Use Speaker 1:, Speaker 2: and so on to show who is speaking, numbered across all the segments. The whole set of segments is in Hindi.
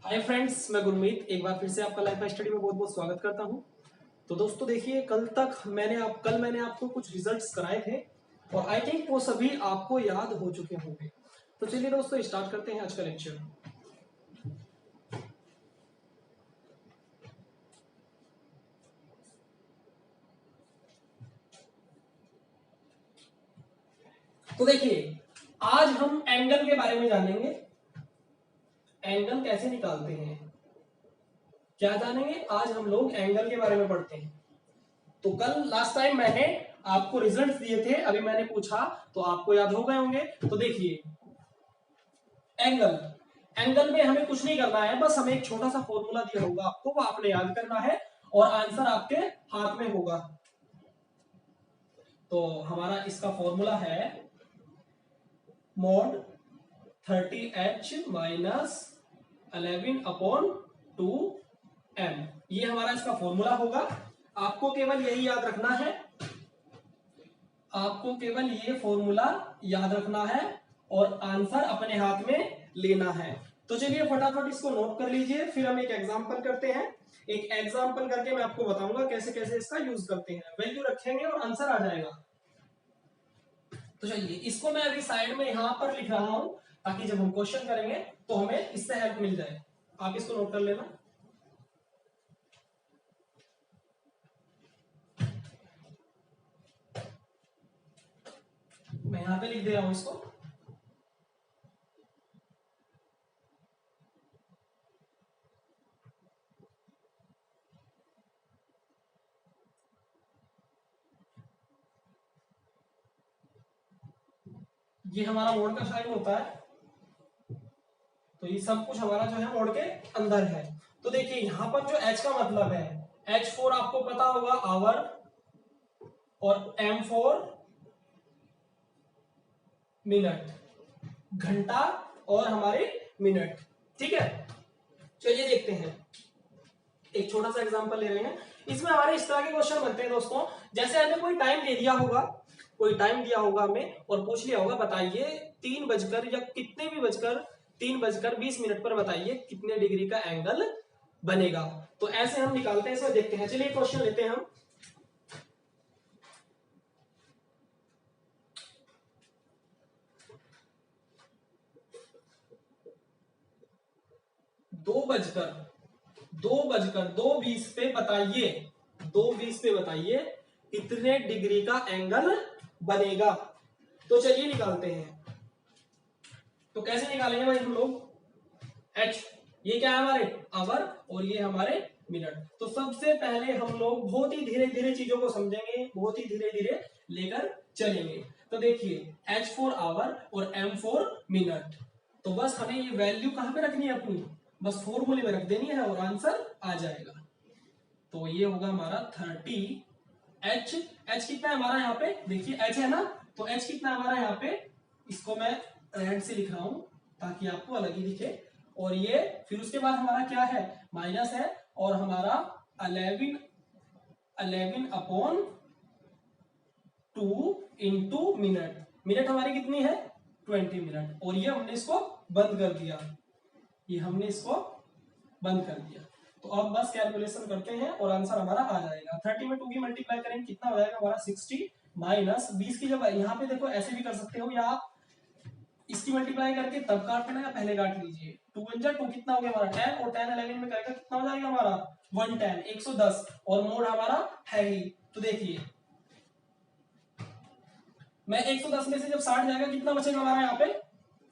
Speaker 1: हाय फ्रेंड्स, मैं गुरमीत एक बार फिर से आपका लाइफ स्टडी में बहुत बहुत स्वागत करता हूं। तो दोस्तों देखिए, कल मैंने आपको कुछ रिजल्ट्स कराए थे और आई थिंक वो सभी आपको याद हो चुके होंगे। तो चलिए दोस्तों, स्टार्ट करते हैं आज का लेक्चर। तो देखिए, आज हम एंगल के बारे में जानेंगे। एंगल कैसे निकालते हैं, क्या जानेंगे। आज हम लोग एंगल के बारे में पढ़ते हैं। तो कल लास्ट टाइम मैंने आपको रिजल्ट्स दिए थे, अभी मैंने पूछा तो आपको याद हो गए होंगे। तो देखिए, एंगल एंगल में हमें कुछ नहीं करना है, बस हमें एक छोटा सा फॉर्मूला दिया होगा आपको, वो आपने याद करना है और आंसर आपके हाथ में होगा। तो हमारा इसका फॉर्मूला है मोड 30h माइनस 11/2m। ये हमारा इसका फॉर्मूला होगा। आपको केवल यही याद रखना है, आपको केवल ये फॉर्मूला याद रखना है और आंसर अपने हाथ में लेना है। तो चलिए फटाफट इसको नोट कर लीजिए, फिर हम एक एग्जांपल करते हैं। एक एग्जांपल करके मैं आपको बताऊंगा कैसे कैसे इसका यूज करते हैं। वैल्यू रखेंगे और आंसर आ जाएगा। तो चलिए, इसको मैं अभी साइड में यहां पर लिख रहा हूं ताकि जब हम क्वेश्चन करेंगे तो हमें इससे हेल्प मिल जाए। आप इसको नोट कर लेना। मैं यहां पे लिख दे रहा हूं इसको। ये हमारा मोड का साइन होता है, तो ये सब कुछ हमारा जो है मोड के अंदर है। तो देखिए, यहां पर जो एच का मतलब है, H4 आपको पता होगा आवर, और M4 मिनट, घंटा और हमारे मिनट। ठीक है, चलिए देखते हैं। एक छोटा सा एग्जांपल ले रहे हैं। इसमें हमारे इस तरह के क्वेश्चन बनते हैं दोस्तों, जैसे हमें कोई टाइम दे दिया होगा, कोई टाइम दिया होगा हमें और पूछ लिया होगा बताइए 3 बजकर या कितने भी बजकर 3:20 पर बताइए कितने डिग्री का एंगल बनेगा। तो ऐसे हम निकालते हैं, इसमें देखते हैं। चलिए क्वेश्चन लेते हैं हम। 2:02 पे बताइए, 2:20 पे बताइए कितने डिग्री का एंगल बनेगा। तो चलिए निकालते हैं। तो कैसे निकालेंगे भाई हम लोग। एच, ये क्या है हमारे आवर और ये हमारे मिनट। तो सबसे पहले हम लोग बहुत ही धीरे धीरे चीजों को समझेंगे, बहुत ही धीरे धीरे लेकर चलेंगे। तो देखिए, H4 आवर और M4 मिनट। तो बस हमें ये वैल्यू कहां पे रखनी है अपनी, बस फॉर्मूले में रख देनी है और आंसर आ जाएगा। तो ये होगा हमारा 30। एच कितना है हमारा यहाँ पे, देखिए एच है ना, तो एच कितना है हमारा यहाँ पे, इसको मैं रेड से लिख रहा हूं ताकि आपको अलग ही दिखे। और ये फिर उसके बाद हमारा क्या है, माइनस है, और हमारा 11/2 इंटू मिनट। मिनट हमारी कितनी है, 20 मिनट, और ये हमने इसको बंद कर दिया, ये हमने इसको बंद कर दिया। तो अब बस कैलकुलेशन करते हैं और आंसर हमारा आ जाएगा। 30 में 2 की मल्टीप्लाई करेंगे कितना हो जाएगा हमारा 60 माइनस 20 की। जब यहाँ पे देखो ऐसे भी कर सकते हो, या आप इसकी मल्टीप्लाई करके तब काटना या पहले काट लीजिए। 2 × 2 कितना हो गया हमारा 10, और 10 11 में करेगा कितना हो जाएगा हमारा 110, 110, और मोड हमारा है ही। तो देखिए, मैं 110 में से जब 60 जाएगा कितना बचेगा हमारा यहाँ पे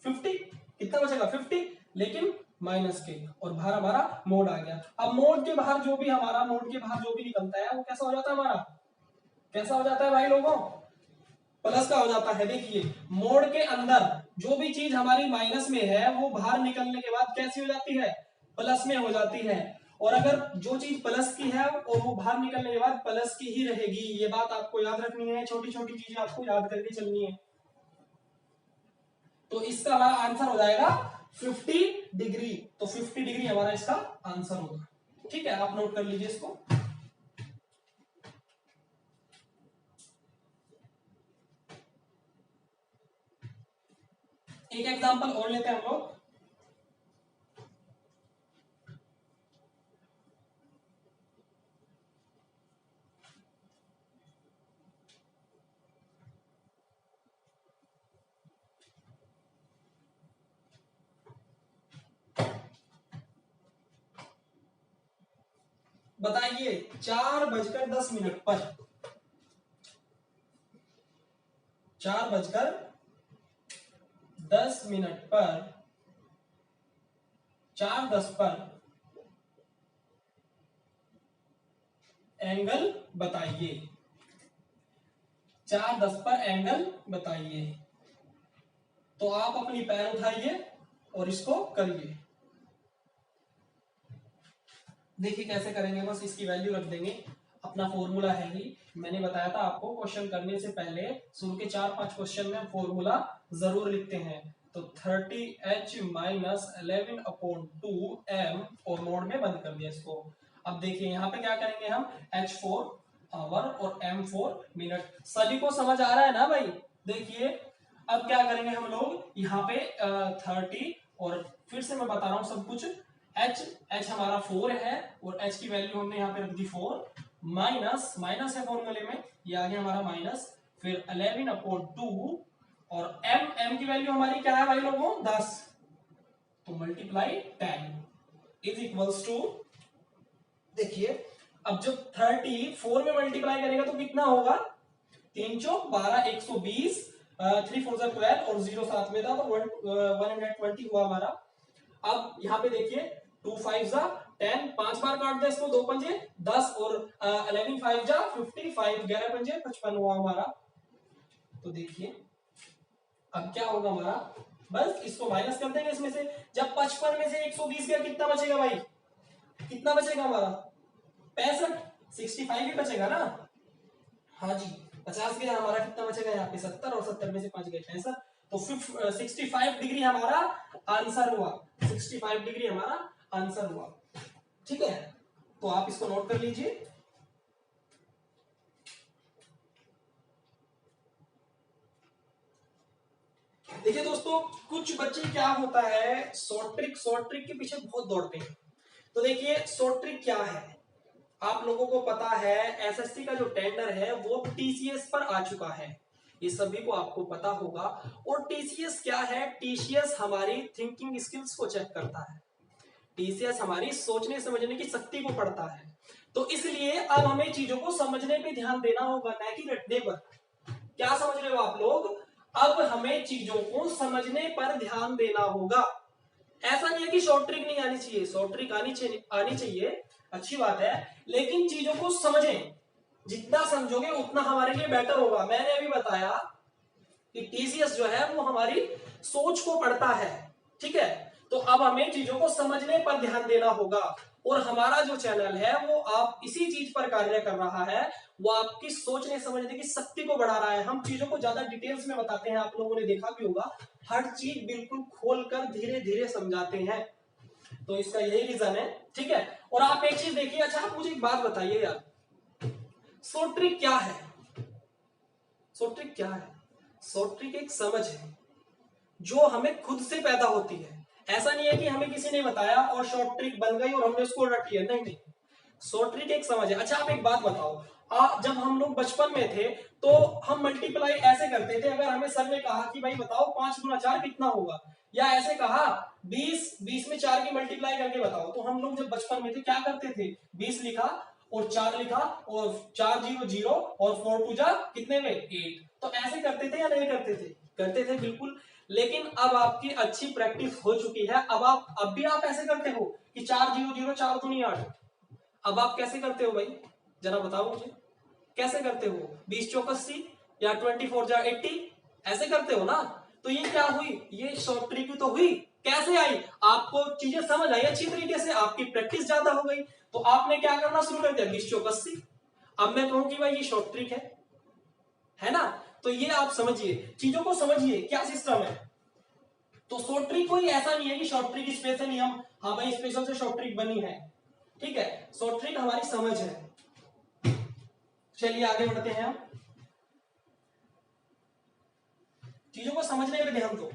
Speaker 1: 50, कितना बचेगा 50, लेकिन माइनस के, और बाहर हमारा मोड आ गया। अब मोड के बाहर जो भी हमारा, मोड के बाहर जो भी निकलता है वो कैसा हो जाता है हमारा, कैसा हो जाता है भाई लोगों, प्लस का हो जाता है। देखिए, मोड के अंदर जो भी चीज हमारी माइनस में है वो बाहर निकलने के बाद कैसी हो जाती है, प्लस में हो जाती है। और अगर जो चीज प्लस की है और वो बाहर निकलने के बाद प्लस की ही रहेगी, ये बात आपको याद रखनी है। छोटी छोटी चीजें आपको याद करके चलनी है। तो इसका हमारा आंसर हो जाएगा 50 डिग्री। तो 50 डिग्री हमारा इसका आंसर होगा। ठीक है, आप नोट कर लीजिए इसको। एक एग्जांपल और लेते हैं हम लोग। बताइए 4:10 पर, 4:10 पर, 4:10 पर एंगल बताइए, 4:10 पर एंगल बताइए। तो आप अपनी पेन उठाइए और इसको करिए। देखिए कैसे करेंगे, बस इसकी वैल्यू रख देंगे, अपना फॉर्मूला है ही, मैंने बताया था आपको क्वेश्चन करने से पहले शुरू के 4-5 क्वेश्चन में फॉर्मूला जरूर लिखते हैं। तो 30h-11/2m और मोड में बंद कर दिया इसको। अब देखिए यहाँ पे क्या करेंगे हम, h4 आवर और m4 मिनट। सभी को समझ आ रहा है ना भाई? देखिए अब क्या करेंगे हम लोग यहाँ पे 30, और फिर से मैं बता रहा हूँ सब कुछ। h हमारा 4 है और h की वैल्यू हमने यहाँ पे रख दी 4, माइनस है फॉर्मूले में, ये आ गया हमारा माइनस, फिर 11/2 और m की वैल्यू हमारी क्या है भाई लोगों, 10, तो मल्टीप्लाई 10 इज इक्वल्स टू, देखिए अब जब 34 में मल्टीप्लाई करेगा तो कितना होगा, 3 चौक 12, 120, 3 4 12 और 0 साथ में था तो 120 हुआ हमारा। अब यहाँ पे देखिए 2 5 10, 5 बार काट दे इसको, 2 पंजे 10 और 11 5 55, 11 पंजे 55 हुआ हमारा। तो देखिए अब क्या होगा हमारा, बस इसको माइनस कर देंगे इसमें से। जब 55 में से 120 गया कितना बचेगा भाई, कितना बचेगा हमारा, 65, 65 ही बचेगा ना। हाँ जी 50 गया हमारा, कितना बचेगा यहाँ पे 70, और 70 में से 5 गए 65, तो 65 डिग्री हमारा आंसर हुआ, 65 डिग्री हमारा आंसर हुआ। ठीक है, तो आप इसको नोट कर लीजिए। देखिए दोस्तों कुछ बच्चे क्या होता है, शॉर्ट ट्रिक के पीछे बहुत दौड़ते हैं। तो देखिए शॉर्ट ट्रिक क्या है, आप लोगों को पता है एसएससी का जो टेंडर है वो टीसीएस पर आ चुका है, ये सभी को आपको पता होगा। और टीसीएस क्या है, टीसीएस हमारी थिंकिंग स्किल्स को चेक करता है, टीसीएस हमारी सोचने समझने की शक्ति को पढ़ता है। तो इसलिए अब हमें चीजों को समझने पे ध्यान देना होगा, ना कि रटने पर। क्या समझ रहे हो आप लोग, अब हमें चीजों को समझने पर ध्यान देना होगा। ऐसा नहीं है कि शॉर्ट ट्रिक नहीं आनी चाहिए, शॉर्ट ट्रिक आनी चाहिए, अच्छी बात है, लेकिन चीजों को समझें, जितना समझोगे उतना हमारे लिए बेटर होगा। मैंने अभी बताया कि टीसीएस जो है वो हमारी सोच को पढ़ता है, ठीक है। तो अब हमें चीजों को समझने पर ध्यान देना होगा, और हमारा जो चैनल है वो आप इसी चीज पर कार्य कर रहा है, वो आपकी सोचने समझने की शक्ति को बढ़ा रहा है। हम चीजों को ज्यादा डिटेल्स में बताते हैं, आप लोगों ने देखा भी होगा, हर चीज बिल्कुल खोलकर धीरे धीरे समझाते हैं, तो इसका यही रीजन है, ठीक है। और आप एक चीज देखिए, अच्छा आप मुझे एक बात बताइए यार, शॉर्ट ट्रिक क्या है, शॉर्ट ट्रिक क्या है, शॉर्ट ट्रिक एक समझ है जो हमें खुद से पैदा होती है। ऐसा नहीं है कि हमें किसी ने बताया और शॉर्ट ट्रिक बन गई और हमने उसको रट लिया, नहीं नहीं, शॉर्ट ट्रिक एक समझ है। अच्छा आप एक बात बताओ, जब हम लोग बचपन में थे तो हम मल्टीप्लाई ऐसे करते थे, अगर हमें सर ने कहा कि भाई बताओ 5 गुना 4 कितना होगा, या ऐसे कहा 20 में 4 की मल्टीप्लाई करके बताओ, तो हम लोग जब बचपन में थे क्या करते थे, 20 लिखा और 4 लिखा और 4 0 0 और 4 2 जा कितने में 8, तो ऐसे करते थे या नहीं करते थे, करते थे बिल्कुल। लेकिन अब आपकी अच्छी प्रैक्टिस हो चुकी है, अब भी आप ऐसे करते हो कि 4 0 0 4 दूनी 8, अब आप कैसे करते हो भाई, जरा बताओ मुझे, कैसे करते हो, 20 चौक 80 या 24 जा 80, ऐसे करते हो ना। तो ये क्या हुई, ये शॉर्ट ट्रिक तो हुई, कैसे आई, आपको चीजें समझ आई अच्छी तरीके से, आपकी प्रैक्टिस ज्यादा हो गई, तो आपने क्या करना शुरू कर दिया, 20 चौक 80। अब मैं कहूं कि भाई ये शॉर्ट ट्रिक है ना। तो ये आप समझिए, चीजों को समझिए क्या सिस्टम है। तो शॉर्ट ट्रिक कोई ऐसा नहीं है कि शॉर्ट ट्रिक स्पेशल ही हम, हाँ भाई स्पेशल से शॉर्ट ट्रिक बनी है, ठीक है, शॉर्ट ट्रिक हमारी समझ है। चलिए आगे बढ़ते हैं, हम चीजों को समझने पे ध्यान दो।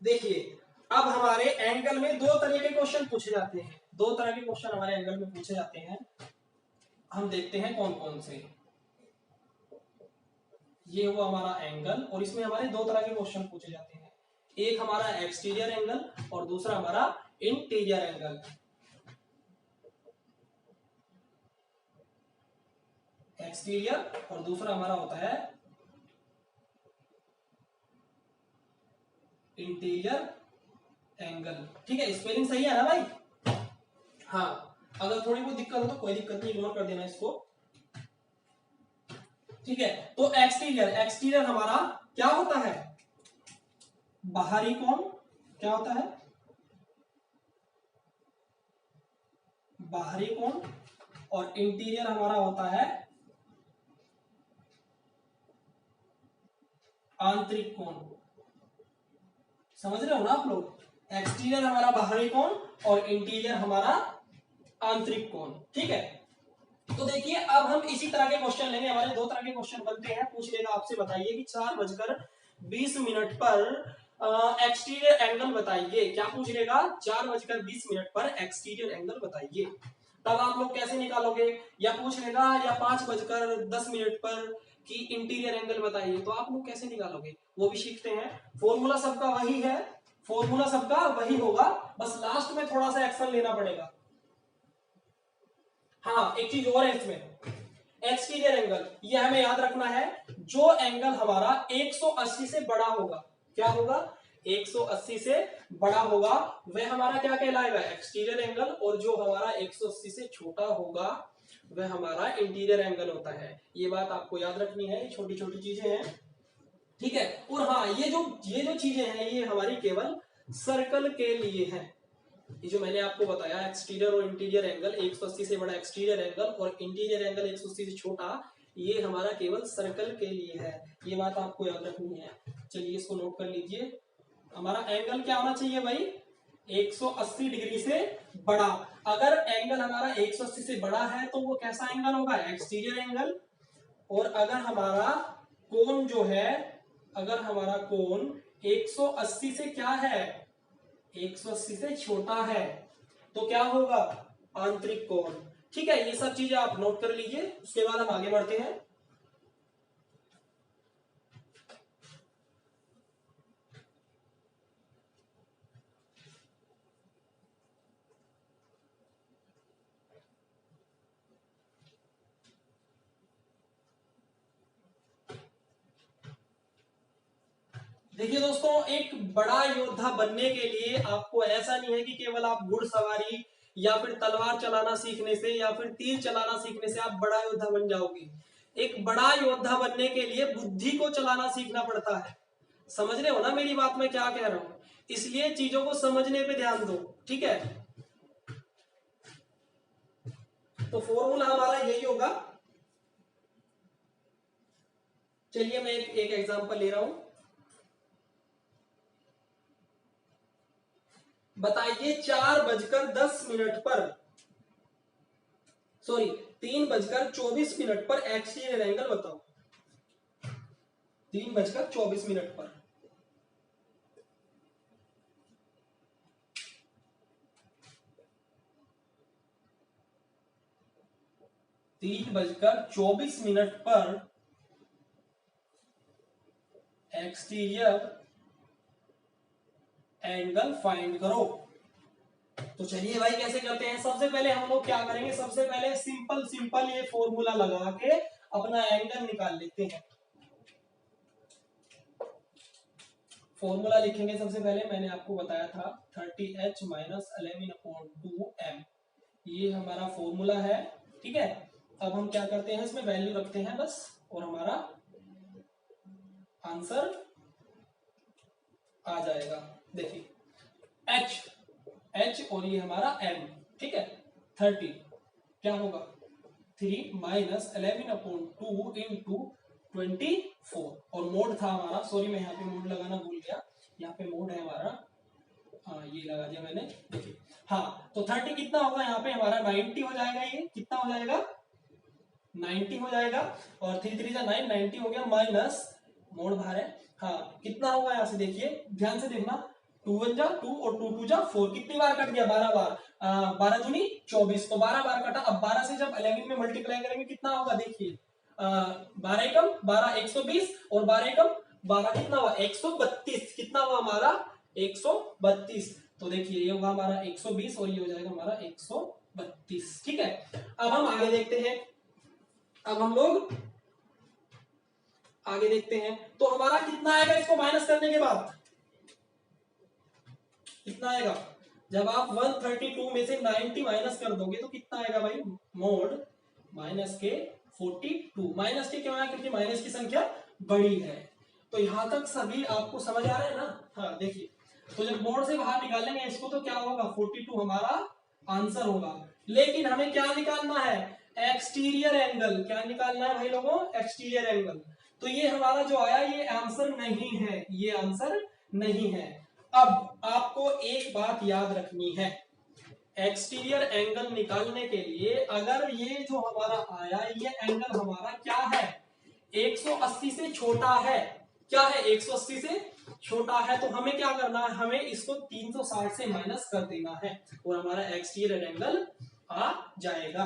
Speaker 1: देखिए अब हमारे एंगल में दो तरह के क्वेश्चन पूछे जाते हैं, दो तरह के क्वेश्चन हमारे एंगल में पूछे जाते हैं, हम देखते हैं कौन कौन से। ये हुआ हमारा एंगल, और इसमें हमारे दो तरह के क्वेश्चन पूछे जाते हैं, एक हमारा एक्सटीरियर एंगल और दूसरा हमारा इंटीरियर एंगल। एक्सटीरियर और दूसरा हमारा होता है इंटीरियर एंगल। ठीक है, स्पेलिंग सही है ना भाई? हाँ, अगर थोड़ी बहुत दिक्कत हो तो कोई दिक्कत नहीं, इग्नोर कर देना इसको। ठीक है, तो एक्सटीरियर, एक्सटीरियर हमारा क्या होता है? बाहरी कोण। क्या होता है? बाहरी कोण। और इंटीरियर हमारा होता है आंतरिक कोण। समझ रहे हो ना आप लोग? एक्सटीरियर हमारा बाहरी कोण और इंटीरियर हमारा आंतरिक कोण। ठीक है, तो देखिए अब हम इसी तरह के क्वेश्चन लेंगे। हमारे दो तरह के क्वेश्चन बनते हैं। पूछ लेगा आपसे, बताइए कि 4:20 पर एक्सटीरियर एंगल बताइए। क्या पूछ लेगा? 4:20 पर एक्सटीरियर एंगल बताइए। तब आप लोग कैसे निकालोगे? या पूछ लेगा या 5:10 पर कि इंटीरियर एंगल बताइए, तो आप लोग कैसे निकालोगे वो भी सीखते हैं। फॉर्मूला सबका वही है, फॉर्मूला सबका वही होगा, बस लास्ट में थोड़ा सा एक्शन लेना पड़ेगा। हाँ, एक चीज और है इसमें, एक्सटीरियर एंगल, ये हमें याद रखना है, जो एंगल हमारा 180 से बड़ा होगा। क्या होगा? 180 से बड़ा होगा, वह हमारा क्या कहलाएगा? Exterior angle. और जो हमारा 180 से छोटा होगा वह हमारा इंटीरियर एंगल होता है। ये बात आपको याद रखनी है, छोटी छोटी चीजें हैं। ठीक है, और हाँ, ये जो चीजें हैं ये हमारी केवल सर्कल के लिए है। ये जो मैंने आपको बताया एक्सटीरियर और इंटीरियर एंगल, 180 से बड़ा एक्सटीरियर एंगल और इंटीरियर एंगल 180 से छोटा, ये हमारा केवल सर्कल के लिए है। ये बात आपको याद रखनी है। चलिए इसको नोट कर लीजिए। हमारा एंगल क्या होना चाहिए भाई? 180 डिग्री से बड़ा। अगर एंगल हमारा 180 से बड़ा है तो वो कैसा एंगल होगा? Exterior angle. और अगर हमारा कोण जो है, अगर हमारा कोण 180 से क्या है? 180 से छोटा है, तो क्या होगा? आंतरिक कोण। ठीक है, ये सब चीजें आप नोट कर लीजिए, उसके बाद हम आगे बढ़ते हैं। देखिए दोस्तों, एक बड़ा योद्धा बनने के लिए आपको ऐसा नहीं है कि केवल आप घुड़सवारी या फिर तलवार चलाना सीखने से या फिर तीर चलाना सीखने से आप बड़ा योद्धा बन जाओगे। एक बड़ा योद्धा बनने के लिए बुद्धि को चलाना सीखना पड़ता है। समझ रहे हो ना मेरी बात मैं क्या कह रहा हूं? इसलिए चीजों को समझने पे ध्यान दो। ठीक है, तो फॉर्मूला हमारा यही होगा। चलिए मैं एक एग्जांपल ले रहा हूं। बताइए 4:10 पर, सॉरी 3:24 पर एक्सटीरियर एंगल बताओ। 3:24 पर। तीन बजकर 24 पर एक्सटीरियर एंगल फाइंड करो। तो चलिए भाई कैसे करते हैं? सबसे पहले हम लोग क्या करेंगे? सबसे पहले सिंपल सिंपल ये फॉर्मूला लगा के अपना एंगल निकाल लेते हैं। फॉर्मूला लिखेंगे सबसे पहले, मैंने आपको बताया था 30h - 11/2m, ये हमारा फॉर्मूला है। ठीक है, अब हम क्या करते हैं? इसमें वैल्यू रखते हैं बस, और हमारा आंसर आ जाएगा। देखिए h और ये हमारा m। ठीक है, 30 क्या होगा? 3 - 11/2 इंटू 24, और मोड था हमारा, सॉरी मैं यहाँ पे मोड लगाना भूल गया, यहाँ पे मोड है हमारा, हाँ ये लगा दिया मैंने। देखिए हाँ, तो 30 कितना होगा यहाँ पे? हमारा 90 हो जाएगा। ये कितना हो जाएगा? 90 हो जाएगा। और 3 3 9, 90 हो गया, माइनस मोड बाहर है। हाँ, कितना होगा यहाँ से? देखिए ध्यान से देखना, टू वन जा टू और टू टू जा फोर, कितनी बार कट गया 12 बार, 12 दूनी 24, तो 12 बार कटा। अब 12 से जब 11 में मल्टीप्लाई करेंगे कितना होगा, देखिए 12 एकम 12 120 और 12 एकम 12 कितना हुआ 132, कितना हुआ हमारा 132। तो देखिए ये होगा हमारा 120 और ये हो जाएगा हमारा 132। ठीक है, अब हम आगे देखते हैं। अब हम लोग आगे देखते हैं तो हमारा कितना आएगा इसको माइनस करने के बाद, कितना आएगा जब आप 132 में से 90 माइनस कर दोगे तो कितना आएगा भाई, मोड माइनस के 42। माइनस के क्यों आया, क्योंकि माइनस की संख्या बड़ी है। तो यहां तक सभी आपको समझ आ रहा है ना। हाँ देखिए, तो जब मोड से बाहर निकालेंगे इसको तो क्या होगा 42 हमारा आंसर होगा। लेकिन हमें क्या निकालना है, एक्सटीरियर एंगल। क्या निकालना है भाई लोगों, एक्सटीरियर एंगल। तो ये हमारा जो आया ये आंसर नहीं है, ये आंसर नहीं है। अब आपको एक बात याद रखनी है, एक्सटीरियर एंगल निकालने के लिए अगर ये जो हमारा आया ये एंगल हमारा क्या है 180 से छोटा है, क्या है 180 से छोटा है, तो हमें क्या करना है, हमें इसको 360 से माइनस कर देना है और हमारा एक्सटीरियर एंगल आ जाएगा।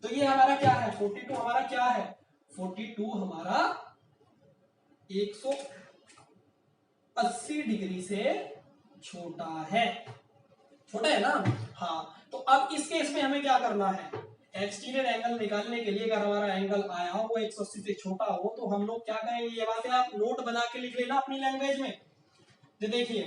Speaker 1: तो ये हमारा क्या है 42 हमारा क्या है 42 हमारा 180 डिग्री से छोटा है, छोटा है ना। हाँ, तो अब इस केस में हमें क्या करना है, एक्सटीरियर एंगल निकालने के लिए अगर हमारा एंगल आया हो 180 से छोटा हो तो हम लोग क्या करेंगे, ये बातें आप नोट बना के लिख लेना अपनी लैंग्वेज में। तो देखिए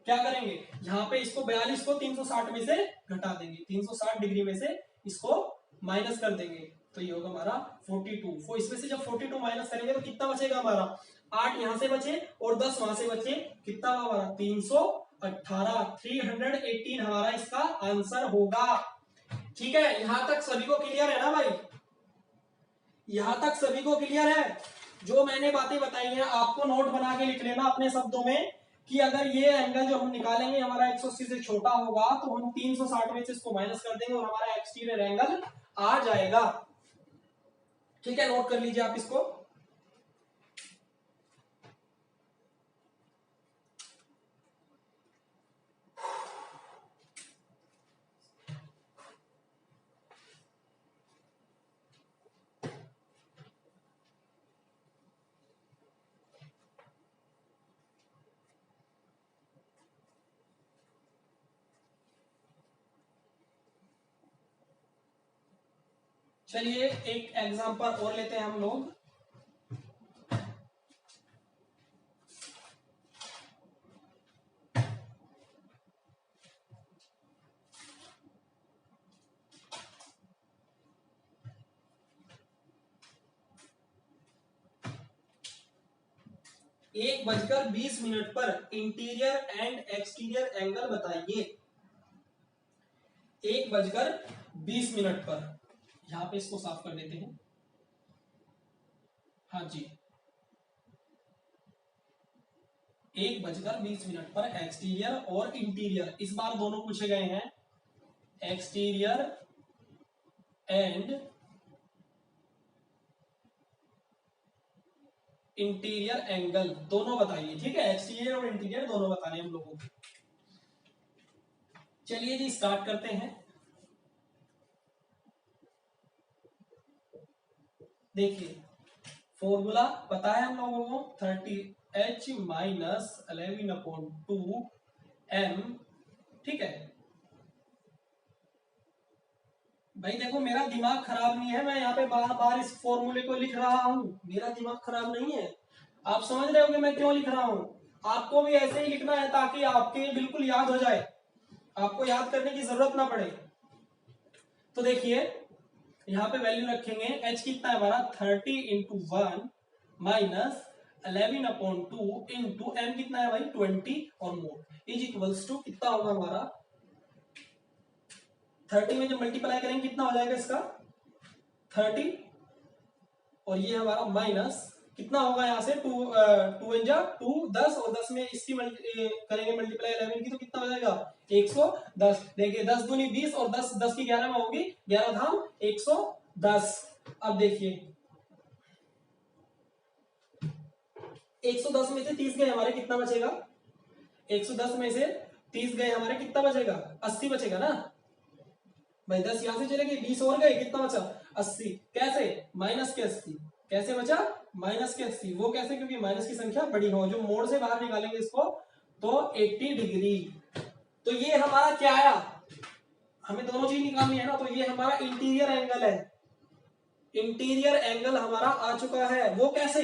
Speaker 1: क्या करेंगे, यहाँ पे इसको 42 को 360 में से घटा देंगे, 360 डिग्री में से इसको माइनस कर देंगे, तो ये होगा हमारा 42। इसमें से जब 42 माइनस करेंगे तो कितना बचेगा हमारा 8 यहां से बचे और 10 वहां से बचे, कितना हुआ हमारा 318, 318 हमारा इसका आंसर होगा। ठीक है, यहां तक सभी को क्लियर है ना भाई, यहां तक सभी को क्लियर है। जो मैंने बातें बताई हैं आपको नोट बना के लिख लेना अपने शब्दों में कि अगर ये एंगल जो हम निकालेंगे हमारा 180 से छोटा होगा तो हम 360 में से इसको माइनस कर देंगे और हमारा एक्सटीरियर एंगल आ जाएगा। ठीक है, नोट कर लीजिए आप इसको। चलिए एक एग्जांपल और लेते हैं हम लोग। एक बजकर 20 मिनट पर इंटीरियर एंड एक्सटीरियर एंगल बताइए। 1 बजकर 20 मिनट पर, यहां पे इसको साफ कर देते हैं। हाँ जी, 1 बजकर 20 मिनट पर एक्सटीरियर और इंटीरियर, इस बार दोनों पूछे गए हैं, एक्सटीरियर एंड इंटीरियर एंगल दोनों बताइए। ठीक है, एक्सटीरियर और इंटीरियर दोनों बताने हम लोगों को। चलिए जी स्टार्ट करते हैं। देखिए फॉर्मूला पता है हम लोगों को 30h माइनस 11/2m। ठीक है भाई, देखो मेरा दिमाग खराब नहीं है, मैं यहाँ पे बार बार इस फॉर्मूले को लिख रहा हूँ, मेरा दिमाग खराब नहीं है। आप समझ रहे हो कि मैं क्यों लिख रहा हूँ, आपको भी ऐसे ही लिखना है ताकि आपके बिल्कुल याद हो जाए, आपको याद करने की जरूरत ना पड़े। तो देखिए यहाँ पे वैल्यू रखेंगे, h कितना है हमारा 30 इंटू 1 माइनस 11/2 इंटू m कितना है भाई 20 और मोड इज इक्वल्स टू कितना होगा हमारा 30 में जब मल्टीप्लाई करेंगे कितना हो जाएगा इसका 30 और ये हमारा माइनस कितना होगा यहाँ से 2 2 10 और 10 में इसकी करेंगे मल्टीप्लाई 11 की तो कितना हो जाएगा 110। देखिए 10 दूनी 20 और 10 10 की 11 में होगी 11 धाम 110। अब देखिए 110 में से 30 गए हमारे कितना बचेगा 110 में से 30 गए हमारे, कितना बचेगा? 80 बचेगा ना भाई। 10 यहां से चले गए, 20 और गए, कितना बचा? 80। कैसे? माइनस के 80। कैसे बचा? माइनस के 80। वो कैसे? क्योंकि माइनस की संख्या बड़ी हो। जो मोड से बाहर निकालेंगे इसको तो 80 डिग्री। तो ये हमारा क्या आया? हमें दोनों चीज निकालनी है ना। तो ये हमारा इंटीरियर एंगल है। इंटीरियर एंगल हमारा आ चुका है। वो कैसे?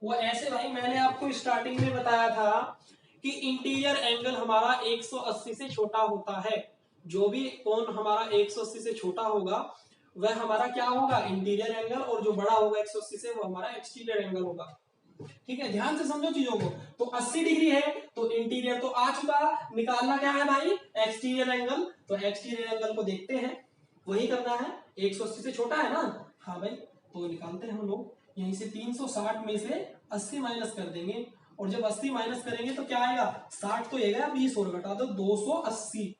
Speaker 1: वो ऐसे भाई, मैंने आपको स्टार्टिंग में बताया था कि इंटीरियर एंगल हमारा 180 से छोटा होता है। जो भी कोण हमारा 180 से छोटा होगा वह हमारा क्या होगा? Interior angle. और जो बड़ा होगा 180 से वो हमारा एक्सटीरियर एंगल होगा। ठीक है, ध्यान से समझो चीजों को। तो 80 डिग्री है तो इंटीरियर तो आ चुका, निकालना क्या है भाई? Exterior angle. तो एक्सटीरियर एंगल को देखते हैं, वही करना है। 180 से छोटा है ना? हाँ भाई, तो निकालते हैं हम लोग। यहीं से 360 में से 80 माइनस कर देंगे। और जब 80 माइनस करेंगे तो क्या आएगा? 60 तो ये गया, 20 और घटा दो, 280।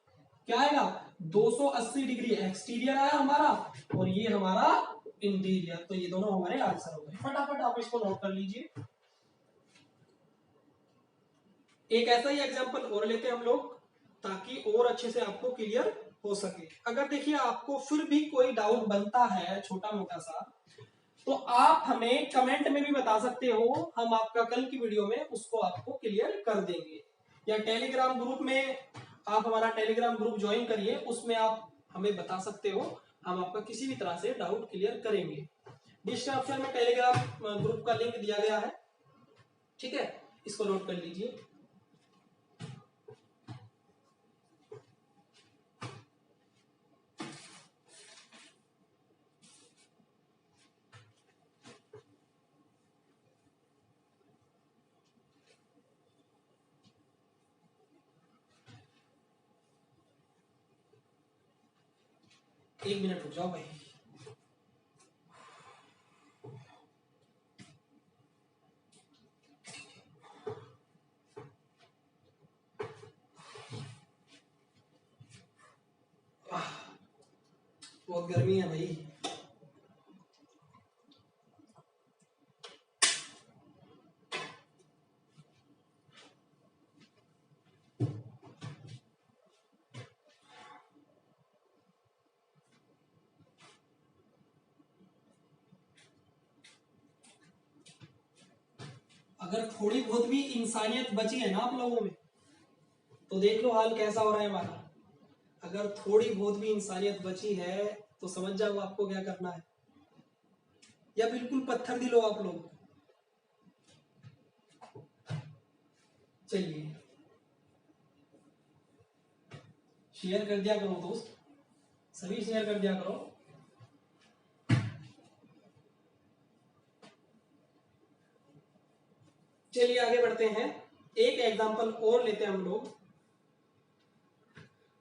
Speaker 1: क्या आएगा? 280 डिग्री एक्सटीरियर आया हमारा, और ये हमारा इंटीरियर। तो ये दोनों हमारे आंसर हो गए। फटाफट आप इसको नोट कर लीजिए। एक ऐसा ही एग्जांपल और लेते हैं हम लोग, ताकि और अच्छे से आपको क्लियर हो सके। अगर देखिए आपको फिर भी कोई डाउट बनता है छोटा मोटा सा, तो आप हमें कमेंट में भी बता सकते हो। हम आपका कल की वीडियो में उसको आपको क्लियर कर देंगे। या टेलीग्राम ग्रुप में, आप हमारा टेलीग्राम ग्रुप ज्वाइन करिए, उसमें आप हमें बता सकते हो। हम आपका किसी भी तरह से डाउट क्लियर करेंगे। डिस्क्रिप्शन में टेलीग्राम ग्रुप का लिंक दिया गया है। ठीक है, इसको नोट कर लीजिए। एक मिनट रुक जाओ भाई। बहुत गर्मी है भाई। अगर थोड़ी बहुत भी इंसानियत बची है ना आप लोगों में, तो देख लो हाल कैसा हो रहा है हमारा। अगर थोड़ी बहुत भी इंसानियत बची है तो समझ जाओ आपको क्या करना है। या बिल्कुल पत्थर दिल हो आप लोग। चलिए, शेयर कर दिया करो दोस्त, सभी शेयर कर दिया करो। चलिए आगे बढ़ते हैं। एक एग्जांपल और लेते हैं हम लोग।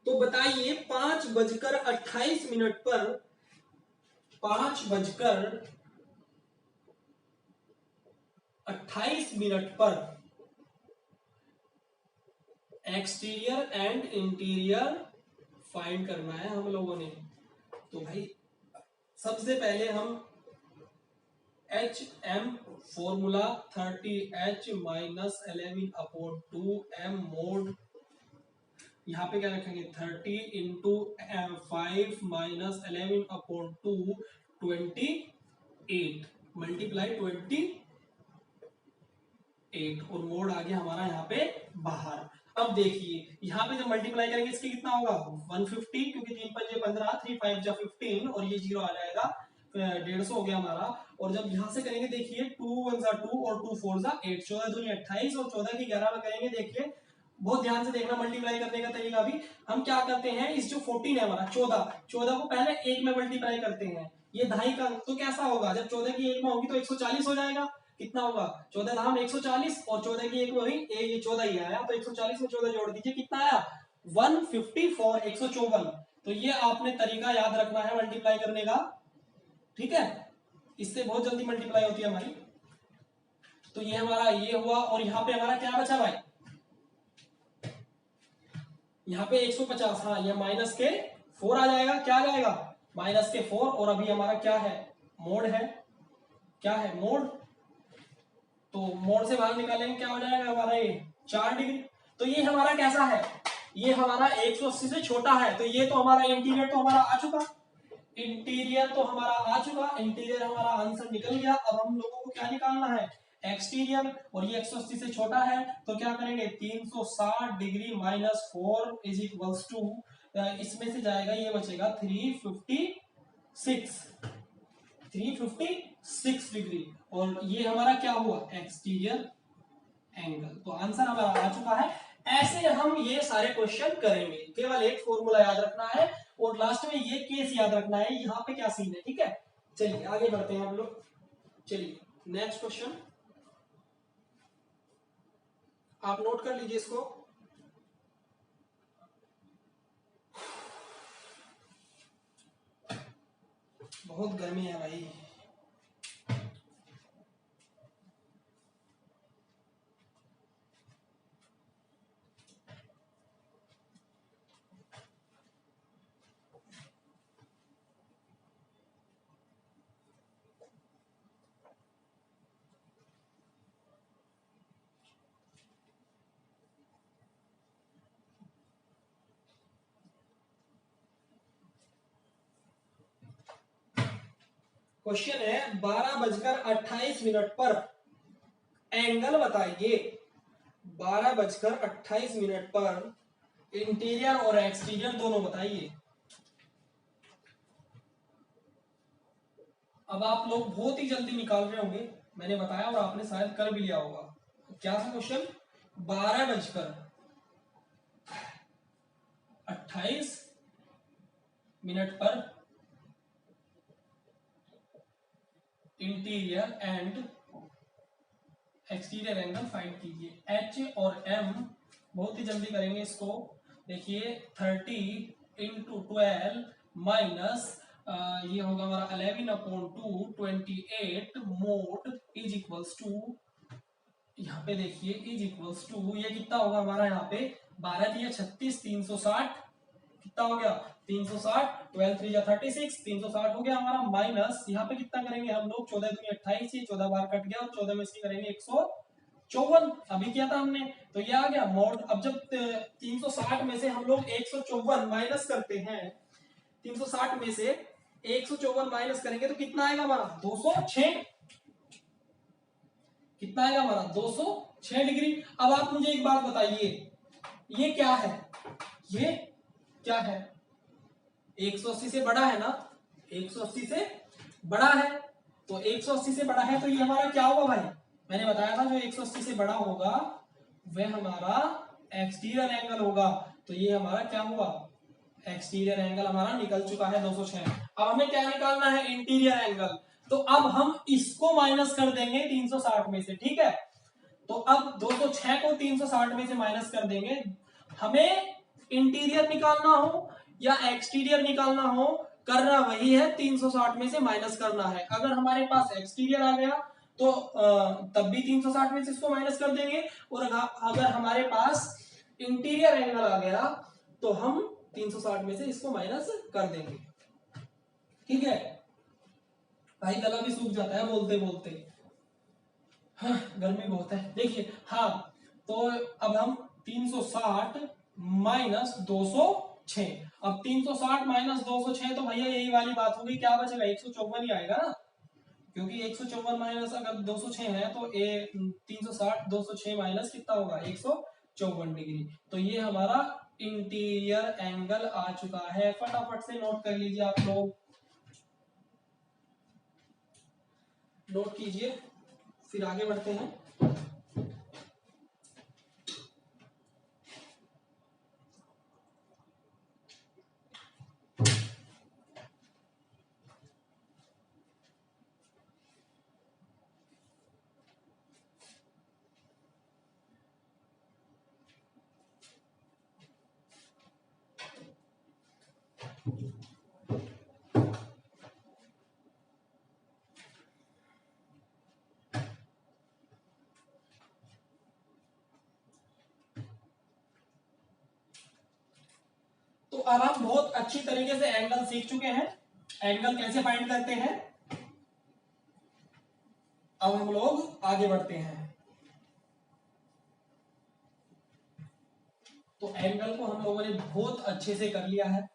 Speaker 1: तो बताइए 5:28 पर 5:28 पर एक्सटीरियर एंड इंटीरियर फाइंड करना है हम लोगों ने। तो भाई सबसे पहले हम H M formula 30H minus 11/2M mod, यहाँ पे क्या रखेंगे? 30 इंटू 5 माइनस 11/2 28 मल्टीप्लाई 28, और मोड आ गया हमारा यहाँ पे बाहर। अब देखिए यहाँ पे जब मल्टीप्लाई करेंगे इसके कितना होगा? 150, क्योंकि 3 पंजे 15, 3 5 जा 15, और ये 0 आ जाएगा, 150 हो गया हमारा। और जब यहाँ से करेंगे देखिए 2 1 जा 2 और 2 4 जा 8, 14 दूनी 28 और 14 की 11 में करेंगे। देखिए बहुत ध्यान से देखना मल्टीप्लाई करने का तरीका भी। हम क्या करते हैं, इस जो 14 है हमारा 14 को पहले 1 में मल्टीप्लाई करते हैं। ये ढाई का, तो कैसा होगा? जब 14 की 1 में होगी तो 140 हो जाएगा। कितना होगा? 14 धाम 140 और 14 की 1 में हुई, ये 14 ही आया, तो 140 में 14 जोड़ दीजिए, कितना आया? 154, 154। तो ये आपने तरीका याद रखना है मल्टीप्लाई करने का। ठीक है, इससे बहुत जल्दी मल्टीप्लाई होती है हमारी। तो ये हमारा ये हुआ, और यहाँ पे हमारा क्या बचा भाई? यहाँ पे 150, हाँ ये माइनस के 4 आ जाएगा। क्या आ जाएगा? माइनस के 4। और अभी हमारा क्या है? मोड है। क्या है? मोड। तो मोड से बाहर निकालेंगे, क्या हो जाएगा हमारा? ये 4 डिग्री। तो ये हमारा कैसा है, ये हमारा 180 से छोटा है, तो ये तो हमारा इंटीरियर तो हमारा आ चुका, इंटीरियर तो हमारा आ चुका, इंटीरियर हमारा आंसर निकल गया। अब हम लोगों को क्या निकालना है, एक्सटीरियर, और ये 180 से छोटा है तो क्या करेंगे, 360 degree minus 4 is equals to, इसमें से जाएगा ये बचेगा 356 डिग्री, और ये हमारा क्या हुआ, एक्सटीरियर एंगल। तो आंसर हमारा आ चुका है। ऐसे हम ये सारे क्वेश्चन करेंगे, केवल एक फॉर्मूला याद रखना है और लास्ट में ये केस याद रखना है, यहाँ पे क्या सीन है, ठीक है। चलिए आगे बढ़ते हैं हम लोग। चलिए नेक्स्ट क्वेश्चन, आप नोट कर लीजिए इसको। बहुत गर्मी है भाई। क्वेश्चन है 12:28 पर एंगल बताइए। 12:28 पर इंटीरियर और एक्सटीरियर दोनों बताइए। अब आप लोग बहुत ही जल्दी निकाल रहे होंगे, मैंने बताया और आपने शायद कर भी लिया होगा। क्या था क्वेश्चन, 12:28 पर interior and exterior angle find कीजिए। एच और एम बहुत ही जल्दी करेंगे इसको। देखिए 30 इंटू 12 माइनस ये होगा हमारा 11/2 28 मोड इज इक्वल्स टू, यहाँ पे देखिए इज इक्वल्स टू, ये कितना होगा हमारा यहाँ पे 12 36 360, कितना हो गया 360, 12 3 36 360 हो गया हमारा, माइनस यहाँ पे कितना करेंगे हम लोग 14 दूनी 28, ये 14 बार कट गया और 14 में से करेंगे 154, अभी किया था हमने, तो ये आ गया मोड। अब जब 360 में से हम लोग 154 माइनस करते हैं, 360 में से 154 माइनस करेंगे तो कितना आएगा हमारा 206, कितना आएगा हमारा 206 डिग्री। अब आप मुझे एक बात बताइए, ये क्या है, ये क्या है, 180 से बड़ा है ना, 180 से बड़ा है, तो 180 से बड़ा है तो ये हमारा क्या होगा भाई, मैंने बताया था जो 180 से बड़ा होगा वह हमारा एक्सटीरियर एंगल होगा, तो ये हमारा क्या हुआ, एक्सटीरियर एंगल हमारा निकल चुका है 206। अब हमें क्या निकालना है, इंटीरियर एंगल, तो अब हम इसको माइनस कर देंगे 360 में से, ठीक है। तो अब 206 को 360 में से माइनस कर देंगे, हमें इंटीरियर निकालना हो या एक्सटीरियर निकालना हो, करना वही है 360 में से माइनस करना है। अगर हमारे पास एक्सटीरियर आ गया तो तब भी 360 में से इसको माइनस कर देंगे, और अगर हमारे पास इंटीरियर एंगल आ गया तो हम 360 में से इसको माइनस कर देंगे, ठीक है। भाई गला भी सूख जाता है बोलते बोलते, हाँ गर्मी बहुत है। देखिए हाँ, तो अब हम 360 माइनस 206, अब 360 माइनस 206 तो भैया यही वाली बात होगी, क्या बचेगा 154 ही आएगा ना, क्योंकि 154 माइनस अगर 206 है तो 360 206 माइनस कितना होगा 154 डिग्री। तो ये हमारा इंटीरियर एंगल आ चुका है। फटाफट से नोट कर लीजिए आप लोग, नोट कीजिए फिर आगे बढ़ते हैं। तो अब हम बहुत अच्छी तरीके से एंगल सीख चुके हैं, एंगल कैसे फाइंड करते हैं। अब हम लोग आगे बढ़ते हैं। तो एंगल को हम लोगों ने बहुत अच्छे से कर लिया है।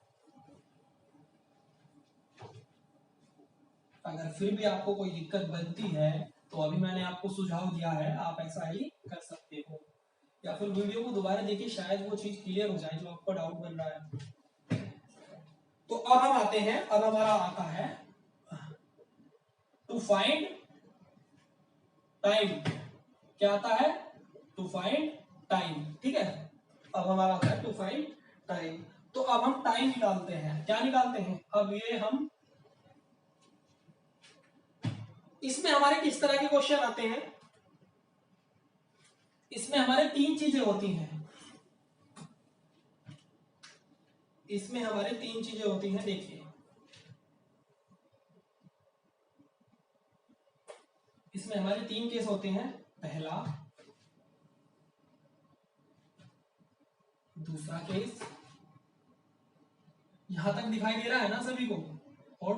Speaker 1: अगर फिर भी आपको कोई दिक्कत बनती है तो अभी मैंने आपको सुझाव दिया है, आप ऐसा ही कर सकते हो, या फिर वीडियो को दोबारा देखिए, शायद वो चीज क्लियर हो जाए जो आपको डाउट बन रहा है। तो अब हम आते हैं, अब हमारा आता है टू फाइंड टाइम। क्या आता है? To find time. ठीक है, अब हमारा आता है टू फाइंड टाइम। तो अब हम टाइम निकालते हैं। क्या निकालते हैं? अब ये हम इसमें हमारे किस तरह के क्वेश्चन आते हैं? इसमें हमारे तीन चीजें होती हैं। इसमें हमारे तीन चीजें होती हैं। देखिए, इसमें हमारे तीन केस होते हैं। पहला, दूसरा केस, यहां तक दिखाई दे रहा है ना सभी को, और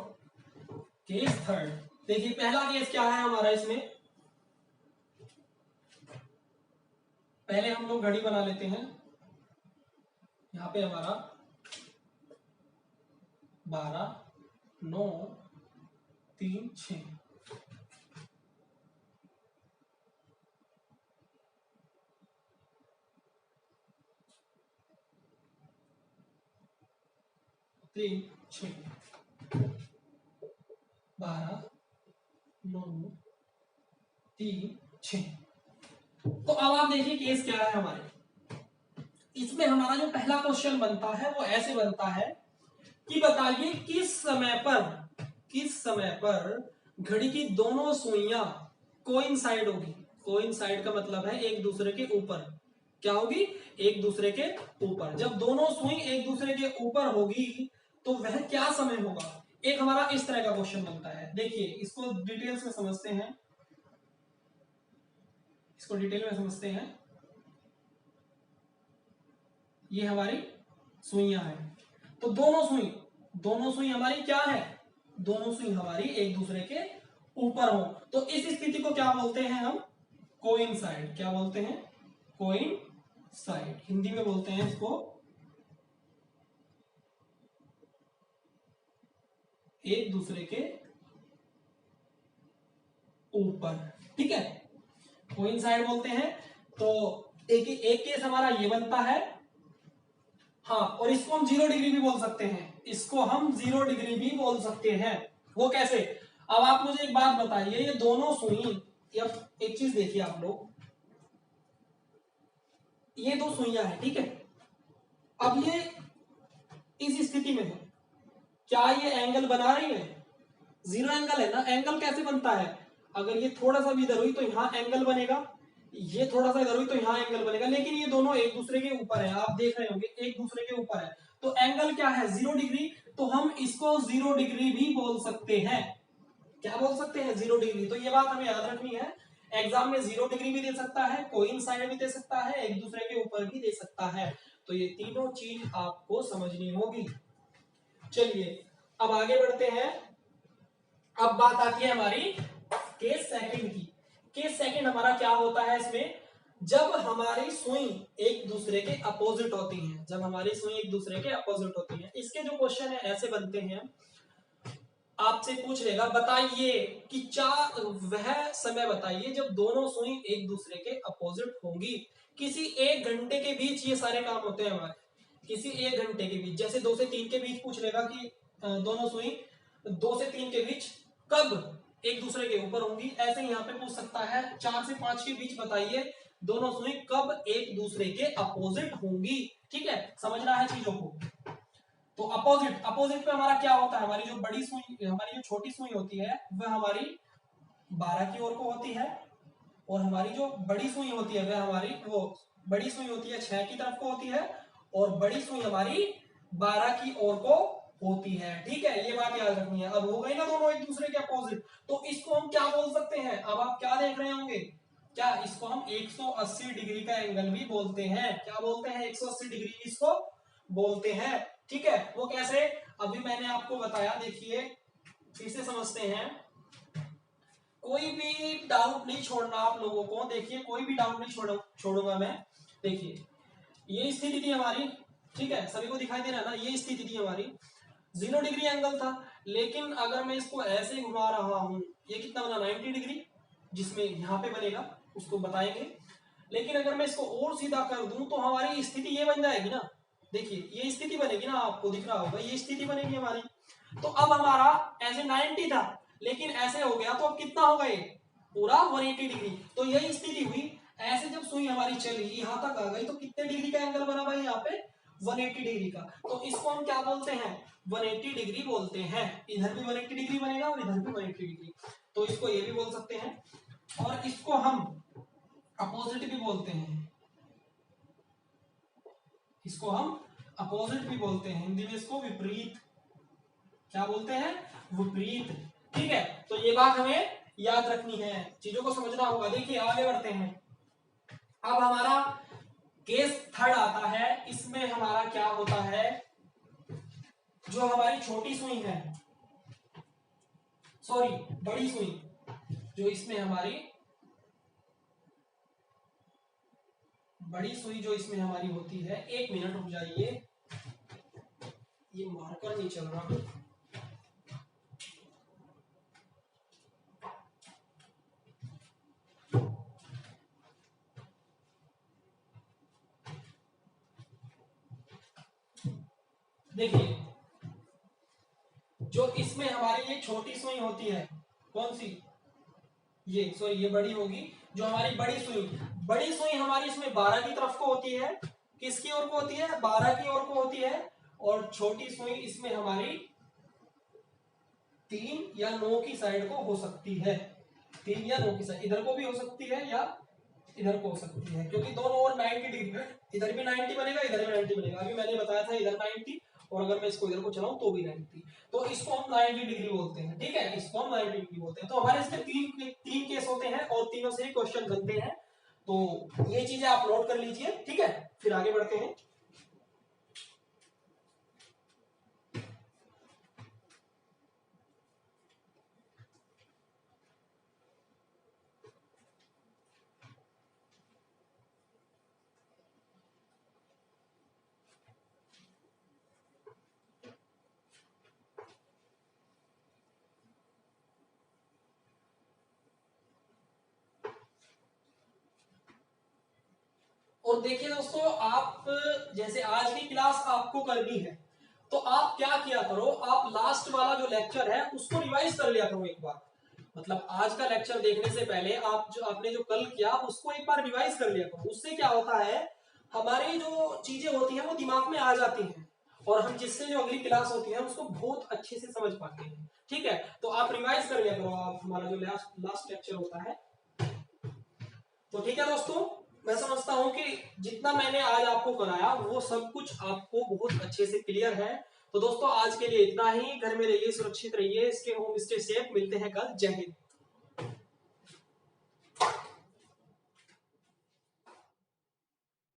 Speaker 1: केस थर्ड। देखिए पहला केस क्या है हमारा, इसमें पहले हम लोग घड़ी बना लेते हैं। यहां पे हमारा 12, 9, 3, 6। तीन 6, 12, 9, 3, 6। तो अब आप देखिए केस क्या है हमारे। इसमें हमारा जो पहला क्वेश्चन बनता है वो ऐसे बनता है कि बताइए किस समय पर घड़ी की दोनों सुइयां कोइंसाइड होगी। कोइंसाइड का मतलब है एक दूसरे के ऊपर। क्या होगी? एक दूसरे के ऊपर। जब दोनों सुई एक दूसरे के ऊपर होगी तो वह क्या समय होगा? एक हमारा इस तरह का क्वेश्चन बनता है। देखिए इसको डिटेल्स में समझते हैं, इसको डिटेल में समझते हैं। ये हमारी सुइयां हैं। तो दोनों सुई हमारी क्या है? दोनों सुई हमारी एक दूसरे के ऊपर हो तो इस स्थिति को क्या बोलते हैं हम? कोइंसाइड। क्या बोलते हैं? कोइंसाइड। हिंदी में बोलते हैं इसको एक दूसरे के ऊपर। ठीक है, कोइंसाइड बोलते हैं। तो एक केस हमारा ये बनता है। हाँ, और इसको हम 0 डिग्री भी बोल सकते हैं। इसको हम 0 डिग्री भी बोल सकते हैं। वो कैसे? अब आप मुझे एक बात बताइए, ये दोनों सुई, या एक चीज देखिए आप लोग, ये दो सुइयां हैं। ठीक है, अब ये इस स्थिति में है, क्या ये एंगल बना रही है? 0 एंगल है ना। एंगल कैसे बनता है? अगर ये थोड़ा सा भी इधर हुई तो यहां एंगल बनेगा, ये थोड़ा सा इधर हुई तो यहां एंगल बनेगा, लेकिन ये दोनों एक दूसरे के ऊपर है। आप देख रहे होंगे एक दूसरे के ऊपर है, तो एंगल क्या है? 0 डिग्री। तो हम इसको 0 डिग्री भी बोल सकते हैं। क्या बोल सकते हैं? 0 डिग्री। तो ये बात हमें याद रखनी है। एग्जाम में 0 डिग्री भी दे सकता है, कोइंसाइड भी दे सकता है, एक दूसरे के ऊपर भी दे सकता है। तो ये तीनों चीज आपको समझनी होगी। चलिए अब आगे बढ़ते हैं। अब बात आती है हमारी केस सेकंड की। केस सेकंड हमारा क्या होता है इसमें? जब हमारी सुई एक दूसरे के अपोजिट होती हैं। जब हमारी सुई एक दूसरे के अपोजिट होती हैं, इसके जो क्वेश्चन है ऐसे बनते हैं। आपसे पूछ लेगा बताइए कि वह समय बताइए जब दोनों सुई एक दूसरे के अपोजिट होंगी। किसी एक घंटे के बीच ये सारे काम होते हैं हमारे। किसी एक घंटे के बीच, जैसे 2 से 3 के बीच पूछ लेगा कि दोनों सुई 2 से 3 के बीच कब एक दूसरे के ऊपर होंगी। ऐसे यहाँ पे पूछ सकता है 4 से 5 के बीच बताइए दोनों सुई कब एक दूसरे के अपोजिट होंगी। ठीक है, समझना है चीजों को। तो अपोजिट पे हमारा क्या होता है? हमारी जो बड़ी सुई, हमारी जो छोटी सुई होती है वह हमारी 12 की ओर को होती है, और हमारी जो बड़ी सुई होती है वह हमारी वो बड़ी सुई होती है 6 की तरफ को होती है, और बड़ी सुई हमारी 12 की ओर को होती है। ठीक है, ये बात याद रखनी है। अब हो गई ना दोनों एक दूसरे के अपोजिट, तो इसको हम क्या बोल सकते हैं? अब आप क्या देख रहे होंगे? क्या इसको हम 180 डिग्री का एंगल भी बोलते हैं। क्या बोलते हैं? 180 डिग्री इसको बोलते हैं। ठीक है, वो कैसे? अभी मैंने आपको बताया। देखिए फिर से समझते हैं, कोई भी डाउट नहीं छोड़ना आप लोगों को। देखिए कोई भी डाउट नहीं छोड़ूंगा मैं। देखिए ये स्थिति थी हमारी, ठीक है, सभी को दिखाई दे रहा है ना, ये स्थिति थी हमारी, 0 डिग्री एंगल था। लेकिन अगर मैं इसको ऐसे घुमा रहा हूं, ये कितना बना 90 डिग्री, जिसमें यहाँ पे बनेगा उसको बताएंगे। लेकिन अगर मैं इसको और सीधा कर दूं तो हमारी स्थिति ये बन जाएगी ना, देखिए ये स्थिति बनेगी ना, आपको दिख रहा होगा ये स्थिति बनेगी हमारी। तो अब हमारा ऐसे 90 था, लेकिन ऐसे हो गया तो अब कितना होगा ये पूरा 180 डिग्री। तो यही स्थिति हुई, ऐसे जब सुई हमारी चली यहां तक आ गई तो कितने डिग्री का एंगल बना भाई यहाँ पे 180 डिग्री का। तो इसको हम क्या बोलते हैं 180 डिग्री बोलते हैं। इधर भी 180 डिग्री बनेगा और इधर भी 180 डिग्री, तो इसको ये भी बोल सकते हैं। और इसको हम अपोजिट भी बोलते हैं, इसको हम अपोजिट भी बोलते हैं, हिंदी में इसको विपरीत, क्या बोलते हैं विपरीत। ठीक है, तो ये बात हमें याद रखनी है, चीजों को समझना होगा। देखिए आगे बढ़ते हैं। अब हमारा केस थर्ड आता है, इसमें हमारा क्या होता है, जो हमारी छोटी सुई है, सॉरी बड़ी सुई, जो इसमें हमारी बड़ी सुई जो इसमें हमारी होती है, 1 मिनट रुक जाइए, ये मार्कर नहीं चल रहा। देखिए जो इसमें हमारी ये छोटी सुई होती है, कौन सी, ये सॉरी ये बड़ी होगी, जो हमारी बड़ी सुई हमारी इसमें 12 की तरफ को होती है, किसकी ओर को होती है 12 की ओर को होती है। और छोटी सुई इसमें हमारी 3 या 9 की साइड को हो सकती है, 3 या 9 की साइड, इधर को भी हो सकती है या इधर को हो सकती है, क्योंकि दोनों ओर 90 डिग्री, इधर भी 90 बनेगा इधर भी 90 बनेगा। अभी मैंने बताया था इधर 90 और अगर मैं इसको इधर को चलाऊं तो भी 90, तो इसको हम 90 डिग्री बोलते हैं। ठीक है, इसको हम 90 डिग्री बोलते हैं। तो हमारे इसके तीन केस होते हैं और तीनों से ही क्वेश्चन बनते हैं, तो ये चीजें आप नोट कर लीजिए। ठीक है, फिर आगे बढ़ते हैं। और देखिए दोस्तों, आप जैसे आज की क्लास आपको करनी है, तो आप क्या किया करो, आप लास्ट वाला जो लेक्चर है उसको रिवाइज कर लिया करो एक बार। मतलब आज का लेक्चर देखने से पहले आपने जो कल किया उसको एक बार रिवाइज कर लिया करो। उससे क्या होता है, हमारी जो चीजें होती हैं वो दिमाग में आ जाती हैं और हम जिससे जो अगली क्लास होती है उसको बहुत अच्छे से समझ पाते हैं। ठीक है, तो आप रिवाइज कर लिया करो आप हमारा जो लास्ट लेक्चर होता है। तो ठीक है दोस्तों, मैं समझता हूं कि जितना मैंने आज आपको कराया वो सब कुछ आपको बहुत अच्छे से क्लियर है। तो दोस्तों आज के लिए इतना ही, घर में रहिए, सुरक्षित रहिए, स्टे होम स्टे सेफ, मिलते हैं कल, जय हिंद।